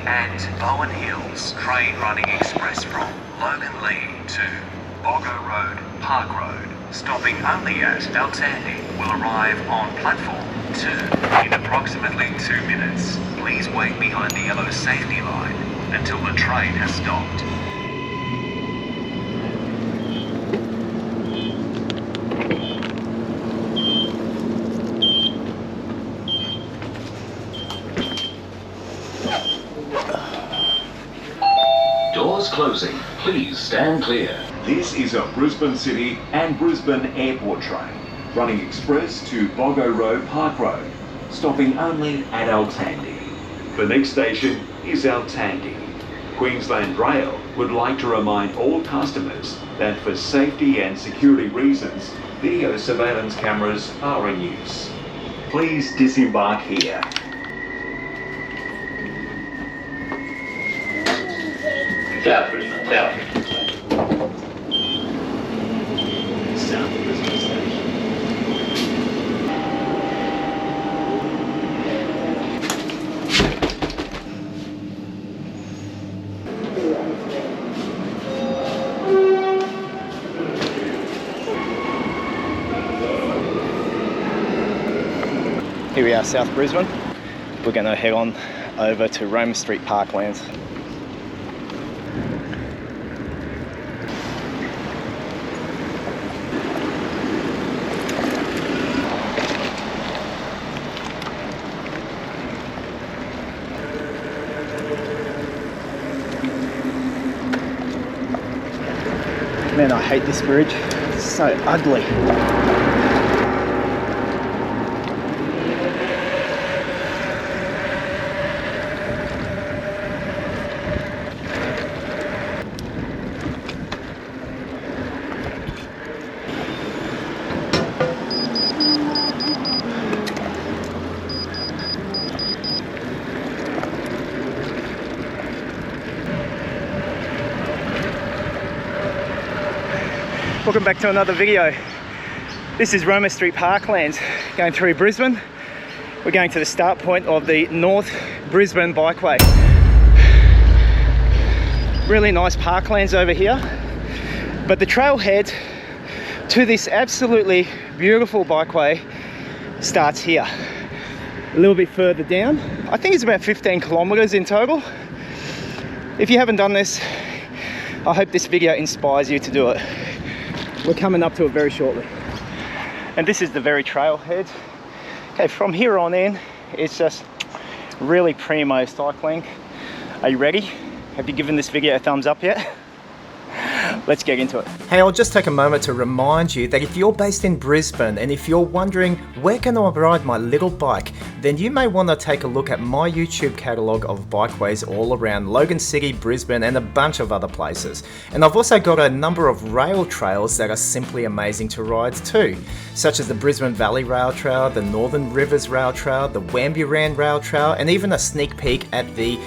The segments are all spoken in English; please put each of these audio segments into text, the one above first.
and Bowen Hills. Train running express from Logan Lee to Boggo Road, Park Road, stopping only at Altandi, will arrive on platform 2 in approximately 2 minutes. Please wait behind the yellow safety line until the train has stopped. Doors closing. Please stand clear. This is a Brisbane City and Brisbane Airport train, running express to Boggo Road, Park Road, stopping only at Altandi. The next station is Altandi. Queensland Rail would like to remind all customers that for safety and security reasons, video surveillance cameras are in use. Please disembark here. South Brisbane, South Brisbane Station. Here we are, South Brisbane. We're going to head on over to Roma Street Parklands. Man, I hate this bridge. It's so ugly. Welcome back to another video. This is Roma Street Parklands going through Brisbane. We're going to the start point of the North Brisbane Bikeway. Really nice parklands over here, but the trailhead to this absolutely beautiful bikeway starts here. A little bit further down. I think it's about 15 kilometers in total. If you haven't done this, I hope this video inspires you to do it. We're coming up to it very shortly. And this is the very trailhead. Okay, from here on in, it's just really primo cycling. Are you ready? Have you given this video a thumbs up yet? Let's get into it. Hey, I'll just take a moment to remind you that if you're based in Brisbane and if you're wondering where can I ride my little bike, then you may want to take a look at my YouTube catalogue of bikeways all around Logan City, Brisbane and a bunch of other places. And I've also got a number of rail trails that are simply amazing to ride too, such as the Brisbane Valley Rail Trail, the Northern Rivers Rail Trail, the Wamburan Rail Trail, and even a sneak peek at the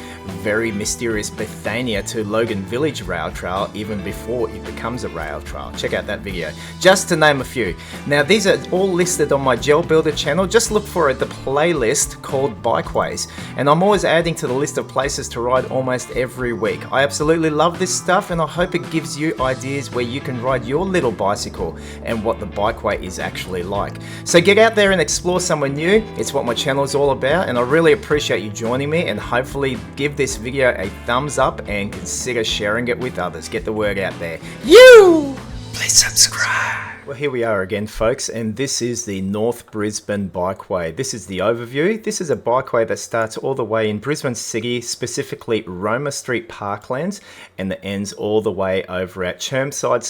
very mysterious Bethania to Logan Village Rail Trail even before it becomes a rail trail. Check out that video, just to name a few. Now these are all listed on my Jelbuilder channel. Just look for the playlist called Bikeways, and I'm always adding to the list of places to ride almost every week. I absolutely love this stuff, and I hope it gives you ideas where you can ride your little bicycle and what the bikeway is actually like. So get out there and explore somewhere new. It's what my channel is all about, and I really appreciate you joining me, and hopefully give this video a thumbs up and consider sharing it with others. Get the word out there. Please subscribe. Well, here we are again, folks, and this is the North Brisbane Bikeway. This is the overview. This is a bikeway that starts all the way in Brisbane City, specifically Roma Street Parklands, and that ends all the way over at Chermside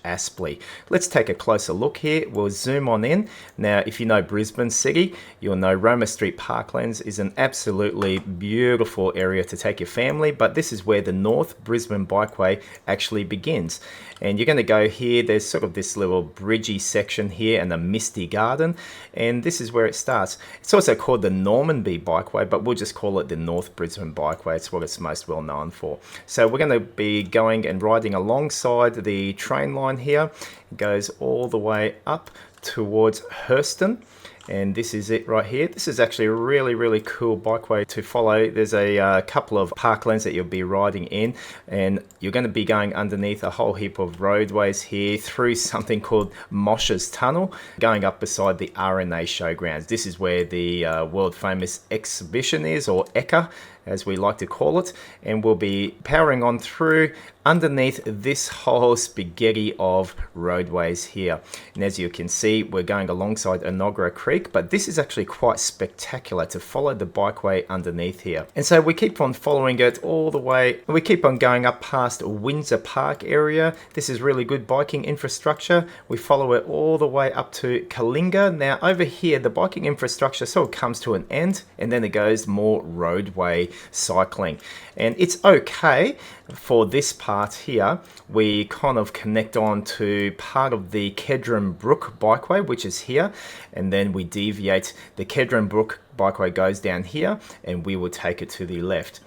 / Aspley. Let's take a closer look here. We'll zoom on in. Now, if you know Brisbane City, you'll know Roma Street Parklands is an absolutely beautiful area to take your family, but this is where the North Brisbane Bikeway actually begins. And you're going to go here, there's sort of this little bridgy section here and a misty garden, and this is where it starts. It's also called the Normanby Bikeway, but we'll just call it the North Brisbane Bikeway. It's what it's most well known for. So we're going to be going and riding alongside the train line here. It goes all the way up towards Herston, and this is it right here. This is actually a really cool bikeway to follow. There's a couple of parklands that you'll be riding in, and you're going to be going underneath a whole heap of roadways here through something called Moshers Tunnel, going up beside the RNA Showgrounds. This is where the world famous exhibition is, or ECA as we like to call it, and we'll be powering on through underneath this whole spaghetti of roadways here. And as you can see, we're going alongside Enoggera Creek, but this is actually quite spectacular to follow the bikeway underneath here. And so we keep on following it all the way. We keep on going up past Windsor Park area. This is really good biking infrastructure. We follow it all the way up to Kalinga. Now over here, the biking infrastructure sort of comes to an end, and then it goes more roadway cycling. And it's okay for this part here. We kind of connect on to part of the Kedron Brook bikeway, which is here, and then we deviate. The Kedron Brook bikeway goes down here, and we will take it to the left.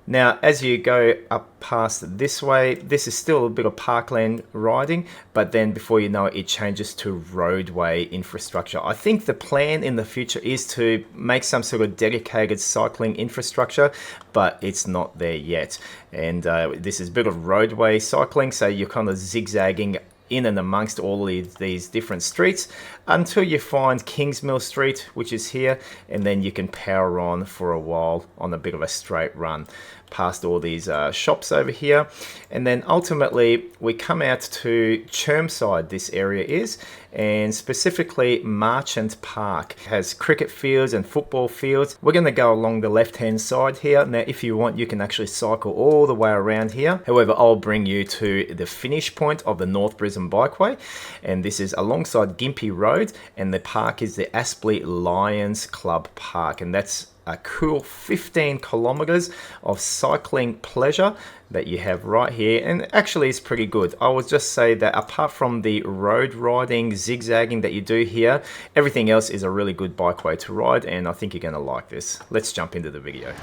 Now, as you go up past this way, this is still a bit of parkland riding, but then before you know it, it changes to roadway infrastructure. I think the plan in the future is to make some sort of dedicated cycling infrastructure, but it's not there yet. And this is a bit of roadway cycling, so you're kind of zigzagging in and amongst all these different streets until you find Kingsmill Street, which is here, and then you can power on for a while on a bit of a straight run past all these shops over here. And then ultimately we come out to Chermside, this area is, and specifically Marchant Park. It has cricket fields and football fields. We're going to go along the left hand side here. Now if you want, you can actually cycle all the way around here. However, I'll bring you to the finish point of the North Brisbane Bikeway, and this is alongside Gympie Road, and the park is the Aspley Lions Club Park, and that's a cool 15 kilometers of cycling pleasure that you have right here, and actually it's pretty good. I would just say that apart from the road riding, zigzagging that you do here, everything else is a really good bikeway to ride, and I think you're going to like this. Let's jump into the video.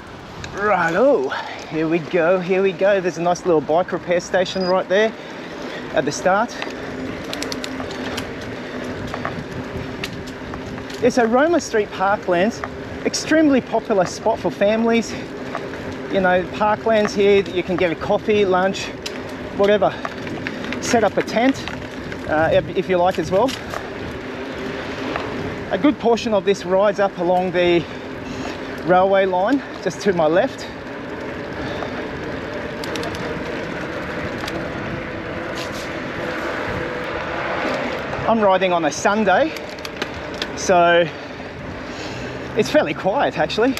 Righto, here we go, here we go. There's a nice little bike repair station right there at the start. Yeah, so Roma Street Parklands, extremely popular spot for families. You know, Parklands here, you can get a coffee, lunch, whatever. Set up a tent if you like as well. A good portion of this rides up along the railway line, just to my left. I'm riding on a Sunday, so it's fairly quiet actually.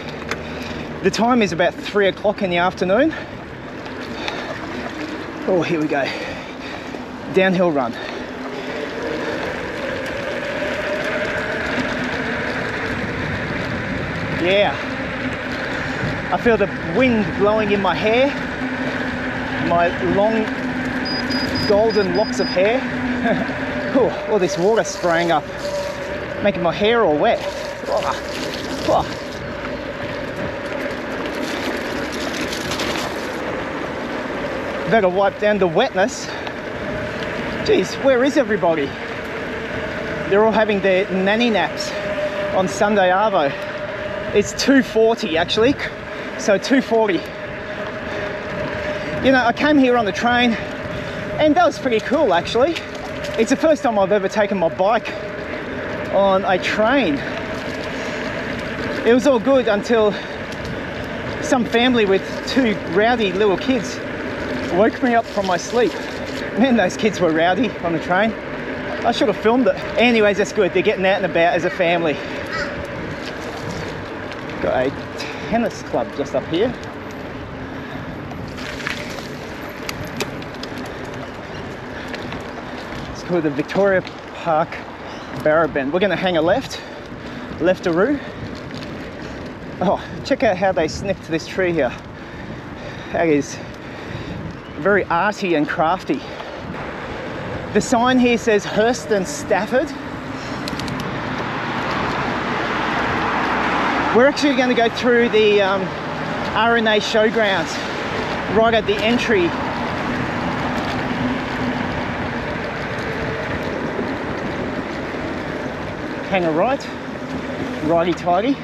The time is about 3 o'clock in the afternoon. Oh, here we go. Downhill run. Yeah. I feel the wind blowing in my hair. My long golden locks of hair. Oh, all this water spraying up, making my hair all wet. Oh. Better wipe down the wetness. Geez, where is everybody? They're all having their nanny naps on Sunday Arvo. It's 2:40 actually, so 2:40. You know, I came here on the train, and that was pretty cool actually. It's the first time I've ever taken my bike on a train. It was all good until some family with 2 rowdy little kids woke me up from my sleep. Man, those kids were rowdy on the train. I should have filmed it. Anyways, that's good. They're getting out and about as a family. Got a tennis club just up here. It's called the Victoria Park Barrabend. We're going to hang a left-a-roo. Oh, check out how they snipped this tree here. That is very arty and crafty. The sign here says Herston, Stafford. We're actually going to go through the RNA Showgrounds right at the entry. Hang a right. righty-tighty.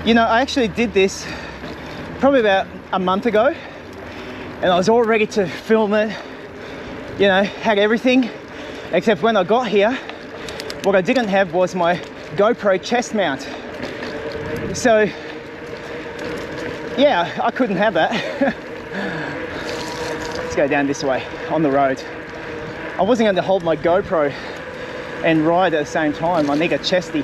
You know, I actually did this probably about a month ago, and I was all ready to film it, you know, had everything, except when I got here, what I didn't have was my GoPro chest mount. So, yeah, I couldn't have that. Let's go down this way on the road. I wasn't going to hold my GoPro and ride at the same time. I need a chesty.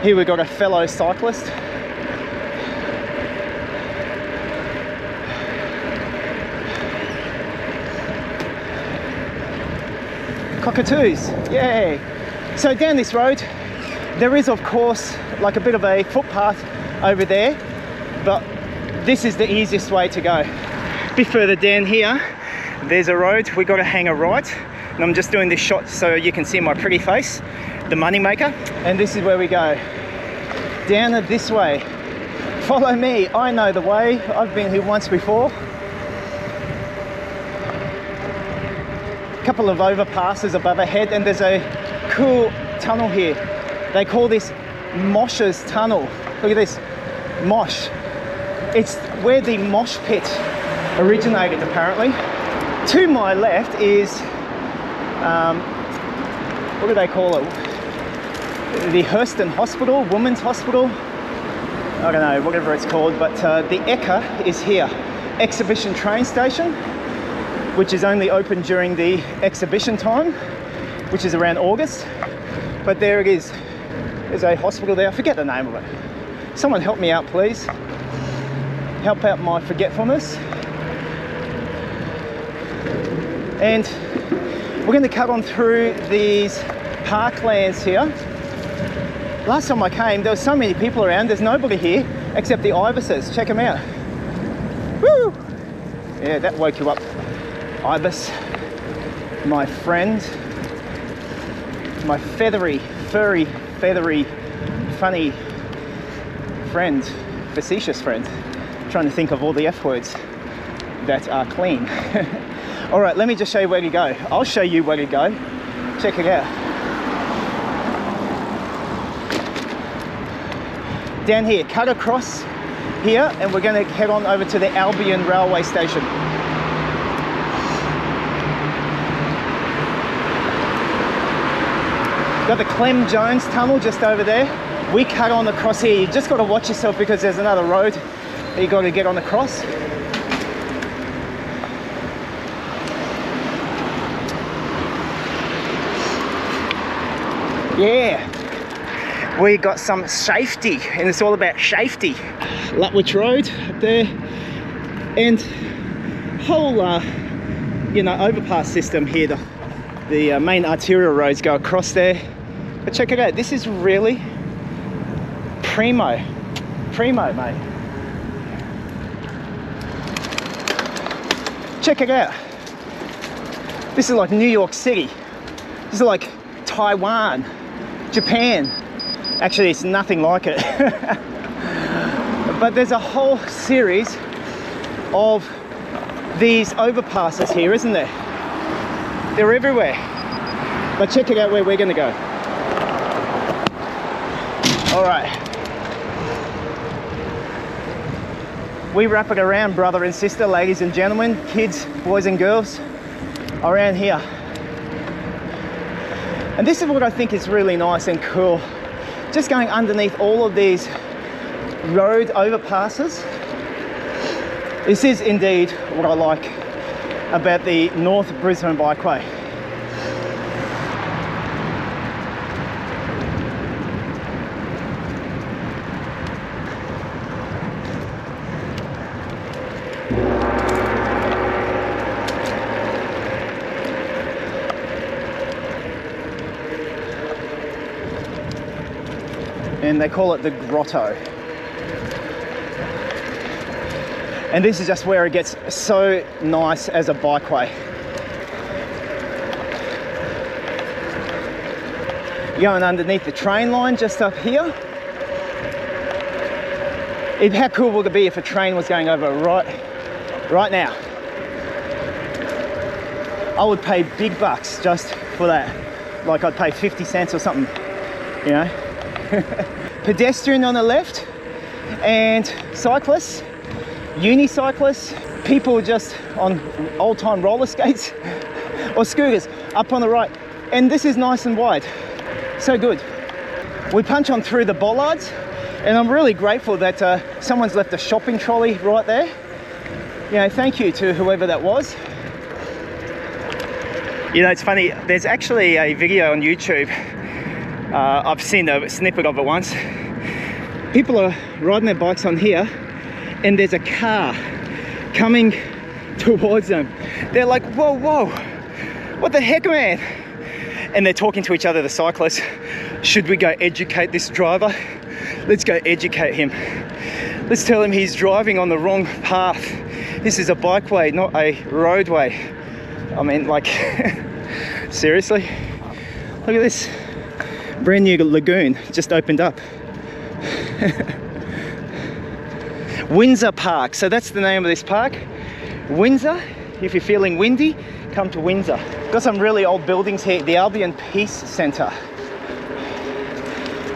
Here we've got a fellow cyclist. Cockatoos, yay! So down this road, there is of course like a bit of a footpath over there, but this is the easiest way to go. A bit further down here, there's a road. We've got to hang a right, and I'm just doing this shot so you can see my pretty face, the money maker. And this is where we go, down this way. Follow me, I know the way, I've been here once before. Couple of overpasses above our head, and there's a cool tunnel here. They call this Moshers Tunnel. Look at this, mosh. It's where the mosh pit originated, apparently. To my left is, what do they call it? The Herston Hospital, Women's Hospital. I don't know, whatever it's called, but the Eka is here. Exhibition train station, which is only open during the exhibition time, which is around August. But there it is. There's a hospital there. I forget the name of it. Someone help me out, please. Help out my forgetfulness. And we're going to cut on through these parklands here. Last time I came, there were so many people around. There's nobody here except the ibises. Check them out. Woo! Yeah, that woke you up. Ibis, my friend, my feathery, furry, feathery, funny friend, facetious friend. I'm trying to think of all the F words that are clean. All right, let me just show you where to go. I'll show you where to go. Check it out. Down here, cut across here, and we're going to head on over to the Albion railway station. Got the Clem Jones tunnel just over there. We cut on across here. You just got to watch yourself because there's another road that you got to get on across. Yeah, we got some safety, and it's all about safety. Lutwich Road up there, and whole you know, overpass system here. The main arterial roads go across there. But check it out, this is really primo, mate. Check it out. This is like New York City. This is like Taiwan, Japan. Actually, it's nothing like it. But there's a whole series of these overpasses here, isn't there? They're everywhere. But check it out where we're gonna go. All right. We wrap it around, brother and sister, ladies and gentlemen, kids, boys and girls, around here. And this is what I think is really nice and cool. Just going underneath all of these road overpasses. This is indeed what I like about the North Brisbane Bikeway. And they call it the Grotto. And this is just where it gets so nice as a bikeway. Going underneath the train line just up here. How cool would it be if a train was going over right now? I would pay big bucks just for that. Like I'd pay 50 cents or something, you know. Pedestrian on the left, and cyclists, unicyclists, people just on old-time roller skates or scooters up on the right. And this is nice and wide, so good. We punch on through the bollards, and I'm really grateful that someone's left a shopping trolley right there. You know, thank you to whoever that was. You know, it's funny, there's actually a video on YouTube. I've seen a snippet of it once. People are riding their bikes on here, and there's a car coming towards them. They're like, whoa, whoa, what the heck, man? And they're talking to each other, the cyclists. Should we go educate this driver? Let's go educate him. Let's tell him he's driving on the wrong path. This is a bikeway, not a roadway. I mean, like, seriously? Look at this. Brand new lagoon just opened up. Windsor Park, so that's the name of this park. Windsor, if you're feeling windy, come to Windsor. Got some really old buildings here, the Albion Peace Centre.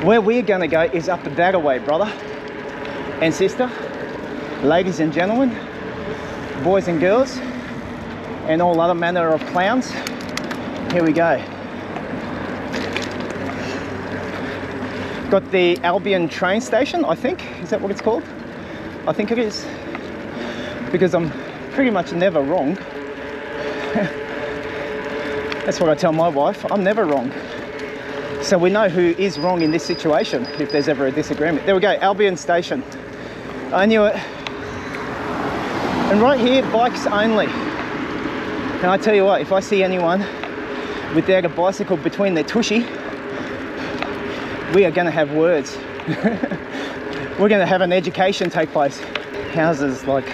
Where we're gonna go is up that way, brother and sister, ladies and gentlemen, boys and girls, and all other manner of clowns. Here we go. Got the Albion train station, I think. Is that what it's called? I think it is. Because I'm pretty much never wrong. That's what I tell my wife, I'm never wrong. So we know who is wrong in this situation if there's ever a disagreement. There we go, Albion Station. I knew it. And right here, bikes only. And I tell you what, if I see anyone without a bicycle between their tushy, we are going to have words. We're going to have an education take place. Houses like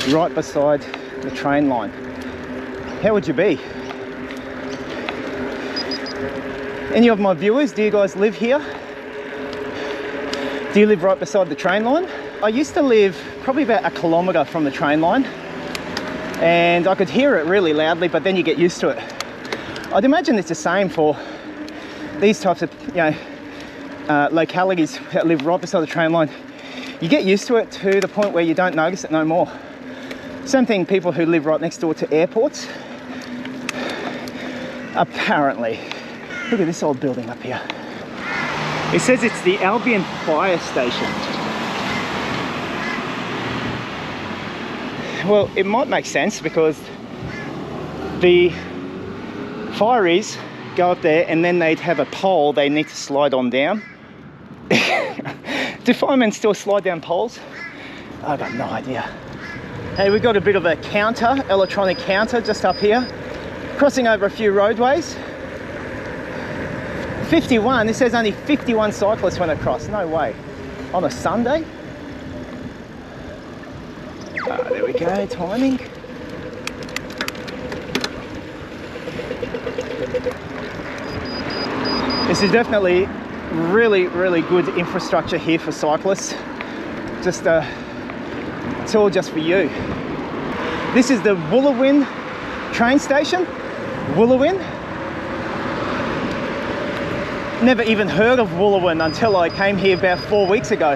right beside the train line. How would you be? Any of my viewers, do you guys live here? Do you live right beside the train line? I used to live probably about 1 kilometre from the train line, and I could hear it really loudly, but then you get used to it. I'd imagine it's the same for these types of, you know, localities that live right beside the train line. You get used to it to the point where you don't notice it no more. Same thing, people who live right next door to airports. Apparently. Look at this old building up here. It says it's the Albion Fire Station. Well, it might make sense because the fireys go up there and then they'd have a pole they need to slide on down. Do firemen still slide down poles? I've got no idea. Hey, we've got a bit of a counter, electronic counter just up here, crossing over a few roadways. 51, this says only 51 cyclists went across, no way. On a Sunday? There we go, timing. This is definitely really, really good infrastructure here for cyclists. Just, it's all just for you. This is the Wooloowin train station, Wooloowin. Never even heard of Wooloowin until I came here about 4 weeks ago.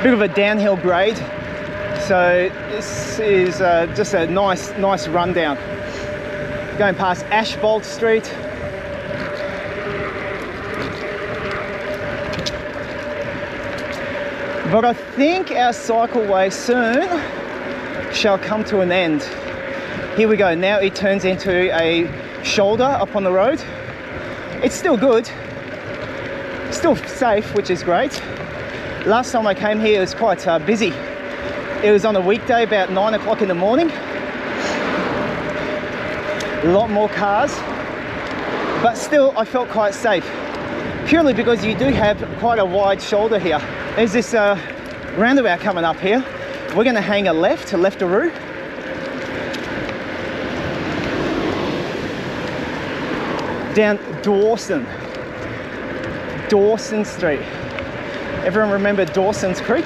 Bit of a downhill grade, so this is just a nice rundown. Going past Ashbolt Street. But I think our cycleway soon shall come to an end. Here we go, now it turns into a shoulder up on the road. It's still good, still safe, which is great. Last time I came here it was quite busy. It was on a weekday about 9 o'clock in the morning. A lot more cars, but still I felt quite safe. Purely because you do have quite a wide shoulder here. There's this roundabout coming up here. We're going to hang a left-a-roo. down Dawson Street. Everyone remember Dawson's Creek?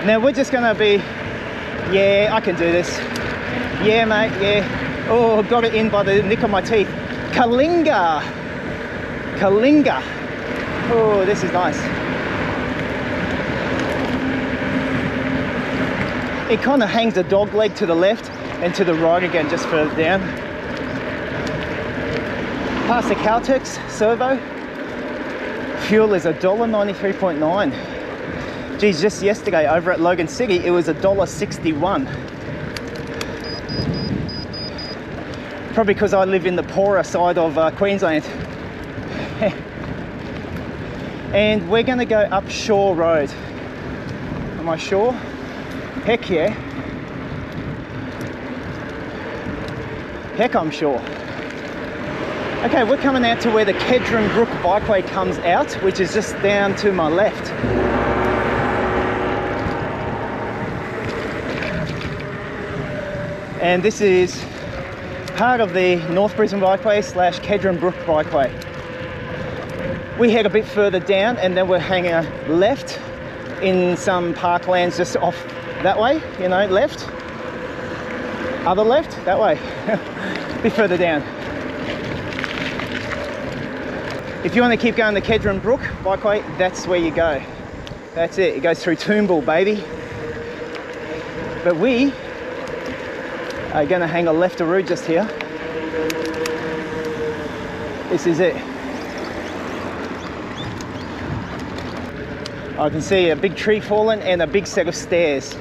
Now we're just gonna be, yeah, I can do this. Yeah, mate, yeah. Oh, got it in by the nick of my teeth. Kalinga. Oh, this is nice. It kind of hangs a dog leg to the left and to the right again, just further down. Past the Caltex servo. Fuel is $1.93.9. Geez, just yesterday over at Logan City, it was $1.61. Probably because I live in the poorer side of Queensland. And we're gonna go up Shore Road. Am I sure? Heck yeah. Heck, I'm sure. Okay, we're coming out to where the Kedron Brook Bikeway comes out, which is just down to my left. And this is part of the North Brisbane Bikeway / Kedron Brook Bikeway. We head a bit further down and then we're hanging left in some parklands just off that way, you know, left. Other left, that way. A bit further down. If you want to keep going the Kedron Brook Bikeway, that's where you go. That's it, it goes through Toombul, baby. But we are going to hang a left-a-roo just here. This is it. I can see a big tree fallen and a big set of stairs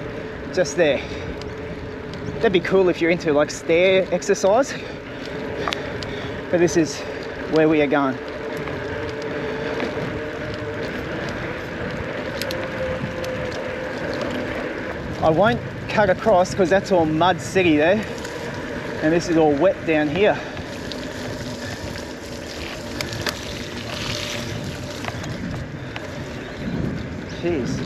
just there. That'd be cool if you're into like stair exercise. But this is where we are going. I won't cut across because that's all mud city there. And this is all wet down here. Jeez.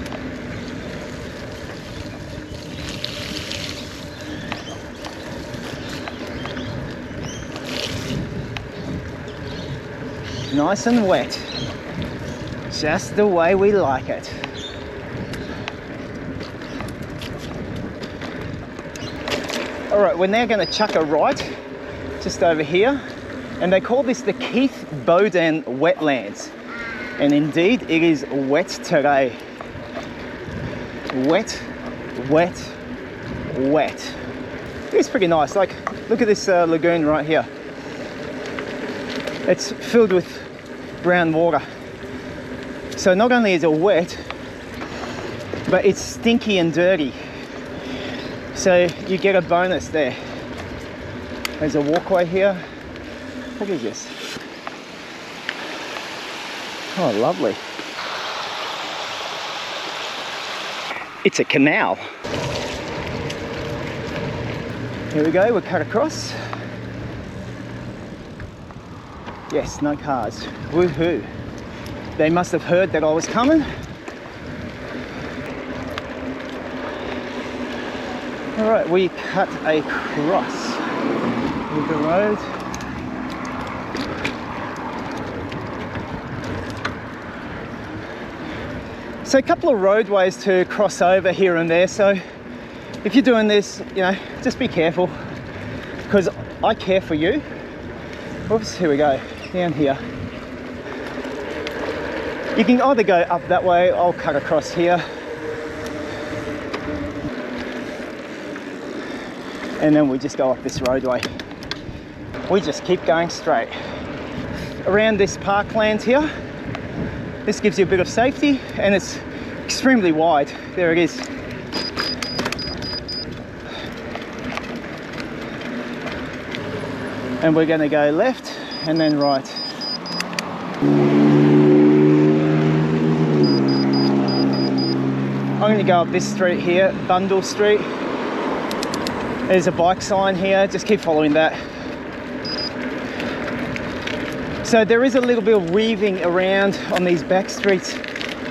Nice and wet. Just the way we like it. All right, we're now going to chuck a right just over here. And they call this the Keith Bowden Wetlands. And indeed, it is wet today. Wet, wet, wet. It's pretty nice. Like, look at this lagoon right here. It's filled with brown water. So not only is it wet, but it's stinky and dirty. So you get a bonus there. There's a walkway here. Look at this. Oh, lovely. It's a canal. Here we go, we'll cut across. Yes, no cars. Woohoo. They must have heard that I was coming. All right, we cut across the road. So a couple of roadways to cross over here and there. So if you're doing this, you know, just be careful because I care for you. Oops, here we go, down here. You can either go up that way, I'll cut across here. And then we just go up this roadway. We just keep going straight. Around this parkland here, this gives you a bit of safety and it's extremely wide. There it is. And we're going to go left and then right. I'm going to go up this street here, Bundle Street. There's a bike sign here, just keep following that. So there is a little bit of weaving around on these back streets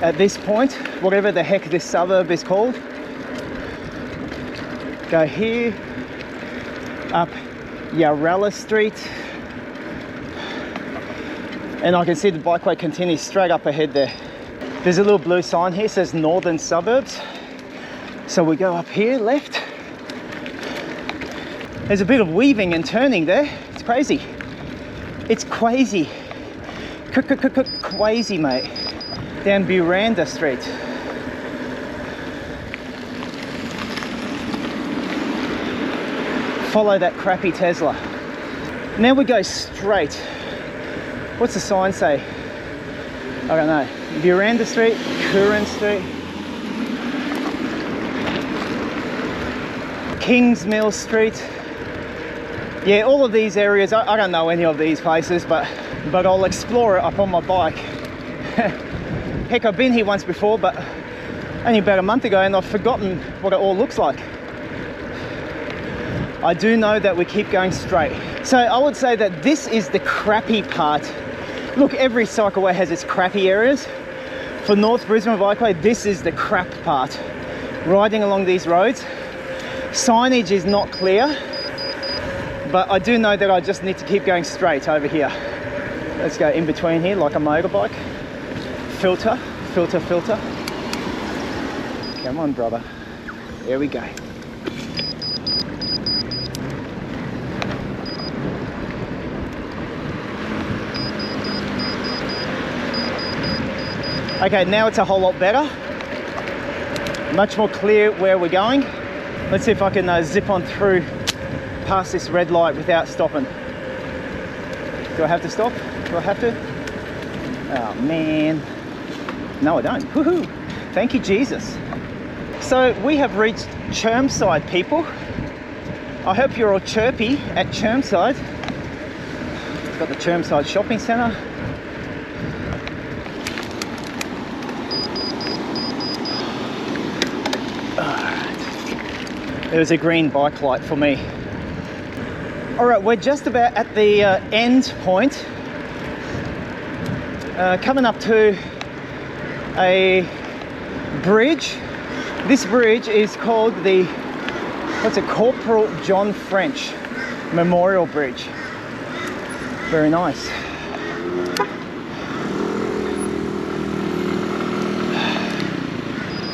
at this point, whatever the heck this suburb is called. Go here, up Yarralla Street, And I can see the bikeway continues straight up ahead there. There's a little blue sign here, says Northern Suburbs. So we go up here, left. There's a bit of weaving and turning there. It's crazy. It's crazy. Crazy, mate. Down Buranda Street. Follow that crappy Tesla. Now we go straight. What's the sign say? I don't know. Buranda Street, Curran Street, Kingsmill Street. Yeah, all of these areas, I don't know any of these places, but I'll explore it up on my bike. Heck, I've been here once before, but only about a month ago, and I've forgotten what it all looks like. I do know that we keep going straight. So I would say that this is the crappy part. Look, every cycleway has its crappy areas. For North Brisbane Bikeway, this is the crap part. Riding along these roads, signage is not clear, but I do know that I just need to keep going straight over here. Let's go in between here like a motorbike. Filter, filter, filter. Come on, brother. There we go. Okay, now it's a whole lot better. Much more clear where we're going. Let's see if I can zip on through past this red light without stopping. Do I have to stop? Do I have to? Oh man. No, I don't. Woohoo! Thank you, Jesus. So we have reached Chermside, people. I hope you're all chirpy at Chermside. Got the Chermside Shopping Centre. There's a green bike light for me. All right, we're just about at the end point. Coming up to a bridge. This bridge is called the, what's it, Corporal John French Memorial Bridge. Very nice.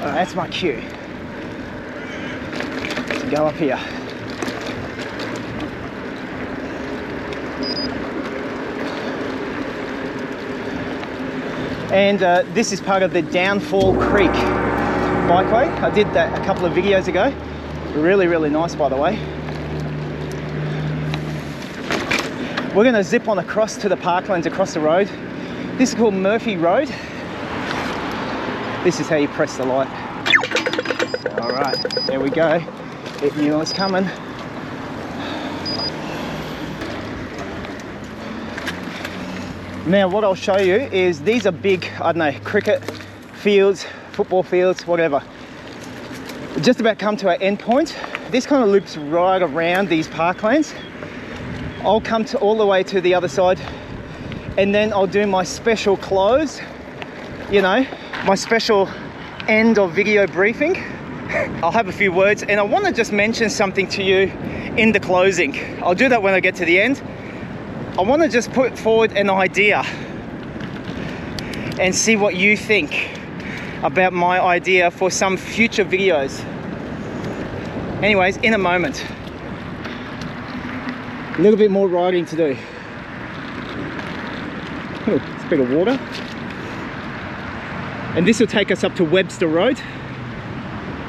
All right, that's my cue. Go up here. And this is part of the Downfall Creek Bikeway. I did that a couple of videos ago. Really, really nice, by the way. We're going to zip on across to the Parklands across the road. This is called Murphy Road. This is how you press the light. All right, there we go. It knew I was coming. Now what I'll show you is these are big, I don't know, cricket fields, football fields, whatever. Just about come to our end point. This kind of loops right around these parklands. I'll come to all the way to the other side, and then I'll do my special close, you know, my special end of video briefing. I'll have a few words, and I want to just mention something to you in the closing. I'll do that when I get to the end. I want to just put forward an idea and see what you think about my idea for some future videos. Anyways, in a moment. A little bit more riding to do. Oh, it's a bit of water. And this will take us up to Webster Road.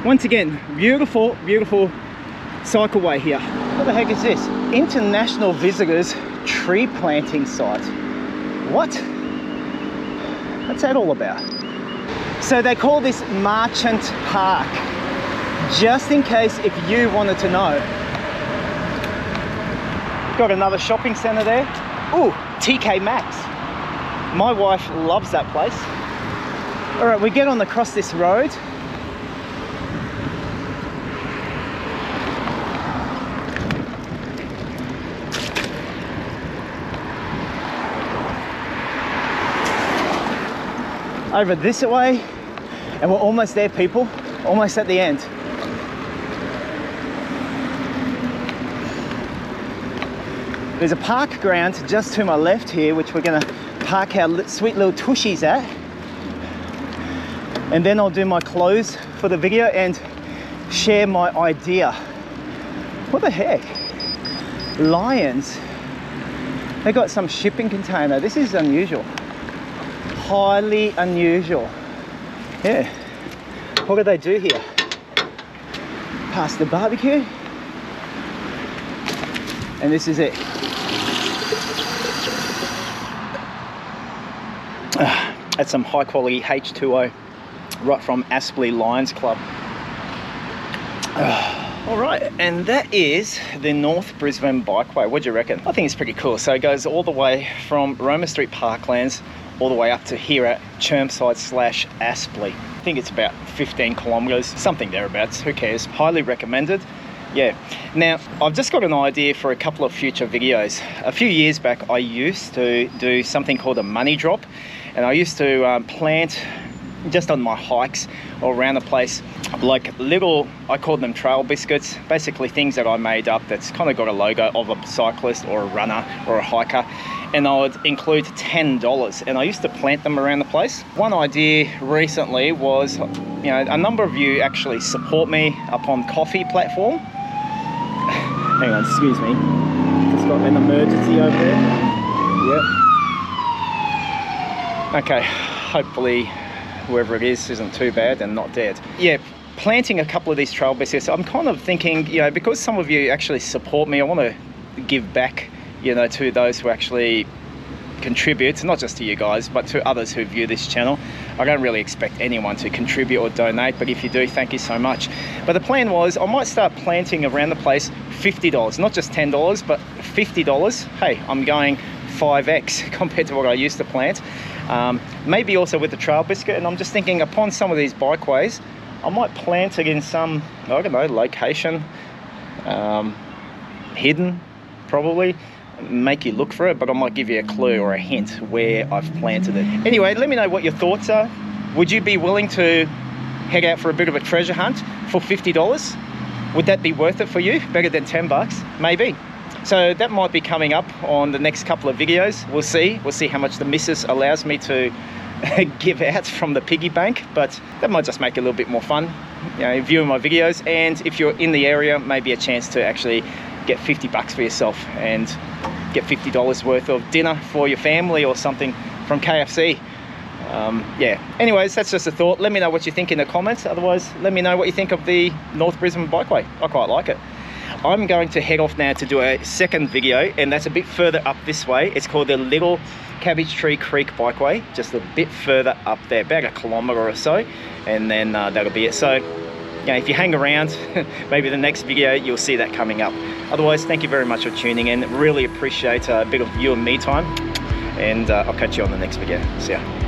Once again, beautiful, beautiful cycleway here. What the heck is this? International visitors tree planting site. What? What's that all about? So they call this Merchant Park, just in case if you wanted to know. Got another shopping centre there. Ooh, TK Maxx. My wife loves that place. All right, we get on across this road. Over this way, and we're almost there, people. Almost at the end. There's a park ground just to my left here, which we're going to park our sweet little tushies at. And then I'll do my close for the video and share my idea. What the heck? Lions. They got some shipping container. This is unusual. Highly unusual. Yeah. What do they do here? Past the barbecue. And this is it. That's some high quality H2O right from Aspley Lions Club. All right, and that is the North Brisbane Bikeway. What do you reckon? I think it's pretty cool. So it goes all the way from Roma Street Parklands all the way up to here at Chermside / Aspley. I think it's about 15 kilometres, something thereabouts. Who cares? Highly recommended. Yeah. Now, I've just got an idea for a couple of future videos. A few years back, I used to do something called a money drop, and I used to plant just on my hikes or around the place like little, I called them trail biscuits, basically things that I made up that's kind of got a logo of a cyclist or a runner or a hiker, and I would include $10, and I used to plant them around the place. One idea recently was, you know, a number of you actually support me up on Coffee platform. Hang on, excuse me, just got an emergency over there. Yep. Okay, hopefully whoever it is isn't too bad and not dead. Yeah, planting a couple of these trail biscuits, I'm kind of thinking, you know, because some of you actually support me, I want to give back, you know, to those who actually contribute, not just to you guys, but to others who view this channel. I don't really expect anyone to contribute or donate, but if you do, thank you so much. But the plan was I might start planting around the place $50, not just $10, but $50. Hey, I'm going 5x compared to what I used to plant. Maybe also with the trail biscuit, and I'm just thinking upon some of these bikeways, I might plant it in some, I don't know, location, hidden probably, make you look for it, but I might give you a clue or a hint where I've planted it. Anyway, let me know what your thoughts are. Would you be willing to head out for a bit of a treasure hunt for $50? Would that be worth it for you? Better than 10 bucks? Maybe. So that might be coming up on the next couple of videos. We'll see how much the missus allows me to give out from the piggy bank, but that might just make it a little bit more fun, you know, viewing my videos. And if you're in the area, maybe a chance to actually get 50 bucks for yourself and get $50 worth of dinner for your family or something from KFC. Yeah, anyways, that's just a thought. Let me know what you think in the comments. Otherwise, let me know what you think of the North Brisbane Bikeway. I quite like it. I'm going to head off now to do a second video, and that's a bit further up this way. It's called the Little Cabbage Tree Creek Bikeway, just a bit further up there, about a kilometre or so, and then that'll be it. So, you know, if you hang around, maybe the next video you'll see that coming up. Otherwise, thank you very much for tuning in. Really appreciate a bit of you and me time, and I'll catch you on the next video. See ya.